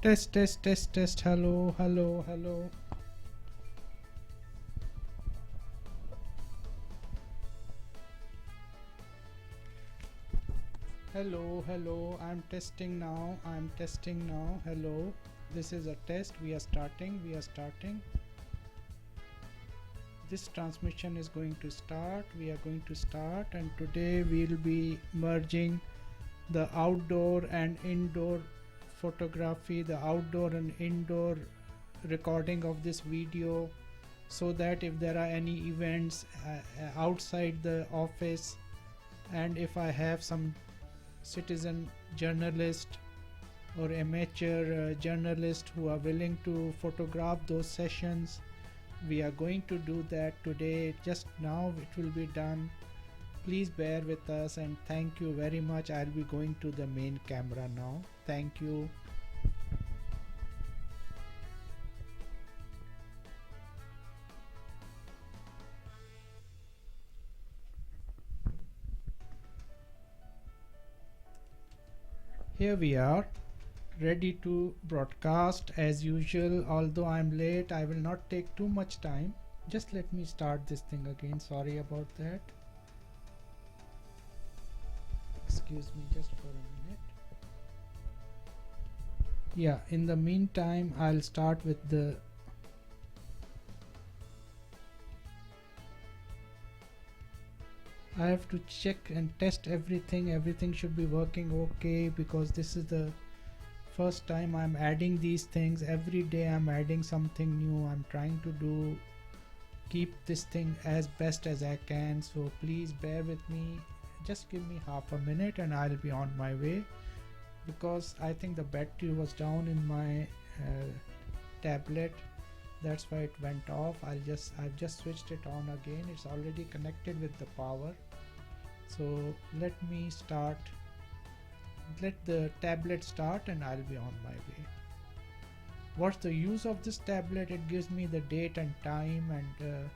Test, test, test, test. Hello, hello, hello. Hello, hello. I'm testing now. I'm testing now. Hello. This is a test. We are starting. We are starting. This transmission is going to start. We are going to start. And today we'll be merging the outdoor and indoor photography, the outdoor and indoor recording of this video, so that if there are any events outside the office, and if I have some citizen journalist or amateur journalist who are willing to photograph those sessions, we are going to do that today. Just now it will be done. Please bear with us and thank you very much. I'll be going to the main camera now. Thank you. Here we are, ready to broadcast as usual. Although I'm late, I will not take too much time. Just let me start this thing again. Sorry about that. Excuse me just for a minute. Yeah, in the meantime, I'll start with the I have to check and test everything. Everything should be working okay, because this is the first time I'm adding these things. Every day I'm adding something new. I'm trying to keep this thing as best as I can, so please bear with me. Just give me half a minute and I'll be on my way, because I think the battery was down in my tablet. That's why it went off. I've just switched it on again. It's already connected with the power. So let me start. Let the tablet start and I'll be on my way. What's the use of this tablet? It gives me the date and time, and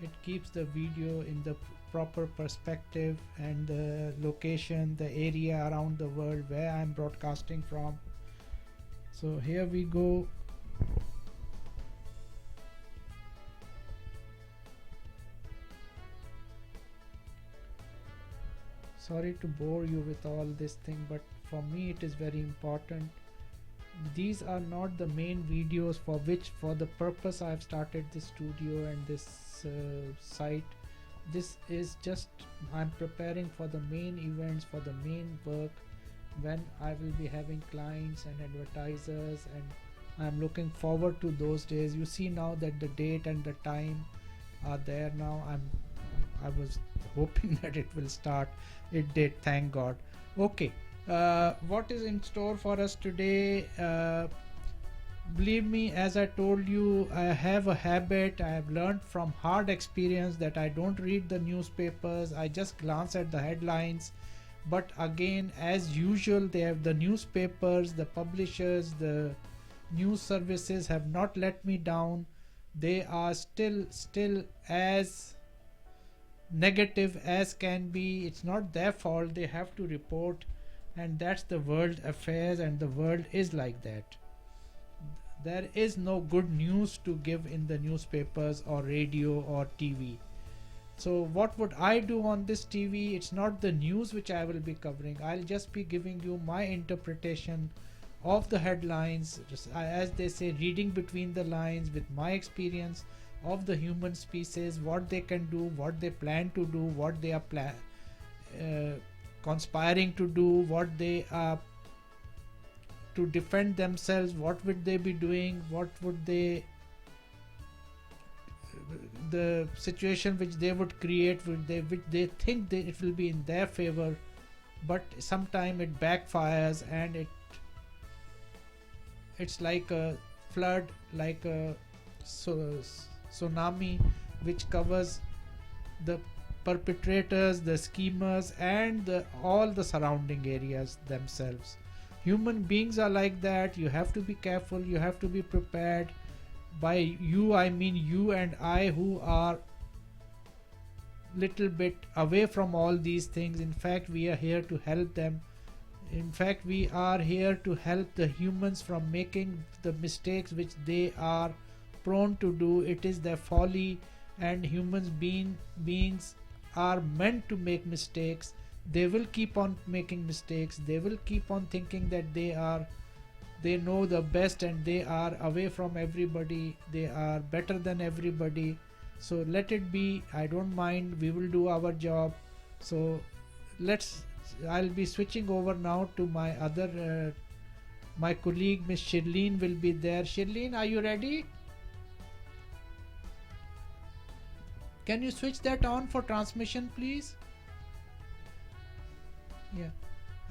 it keeps the video in the proper perspective, and the location, the area around the world where I'm broadcasting from. So here we go. Sorry to bore you with all this thing, but for me it is very important. These are not the main videos for the purpose I've started this studio and this site. This is just, I'm preparing for the main events, for the main work, when I will be having clients and advertisers, and I'm looking forward to those days. You see now that the date and the time are there now. I was hoping that it will start. It did, thank God. Okay, what is in store for us today? Believe me, as I told you, I have a habit. I have learned from hard experience that I don't read the newspapers. I just glance at the headlines. But again, as usual, they have the newspapers, the publishers, the news services have not let me down. They are still as negative as can be. It's not their fault. They have to report, and that's the world affairs, and the world is like that. There is no good news to give in the newspapers or radio or TV. So what would I do on this TV? It's not the news which I will be covering. I'll just be giving you my interpretation of the headlines, just, as they say, reading between the lines with my experience of the human species, what they can do, what they plan to do, what they are conspiring to do, what they are to defend themselves, what would they be doing, what would they, the situation which they would create, which they think it will be in their favor, but sometime it backfires, and it's like a flood, like a tsunami, which covers the perpetrators, the schemers, and all the surrounding areas themselves. Human beings are like that. You have to be careful, you have to be prepared. By you, I mean you and I, who are little bit away from all these things. In fact, we are here to help them In fact, we are here to help the humans from making the mistakes which they are prone to do. It is their folly, and beings are meant to make mistakes. They will keep on making mistakes. They will keep on thinking that they know the best and they are away from everybody. They are better than everybody. So let it be. I don't mind. We will do our job. So let's I'll be switching over now to my colleague Miss Shirlene will be there. Shirlene, are you ready? Can you switch that on for transmission, please? Yeah.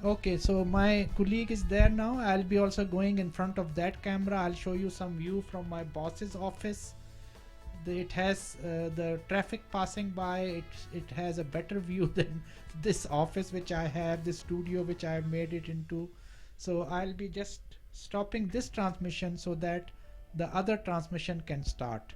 Okay, so my colleague is there now. I'll be also going in front of that camera. I'll show you some view from my boss's office. It has the traffic passing by. It has a better view than this office which I have, this studio which I have made it into. So I'll be just stopping this transmission so that the other transmission can start.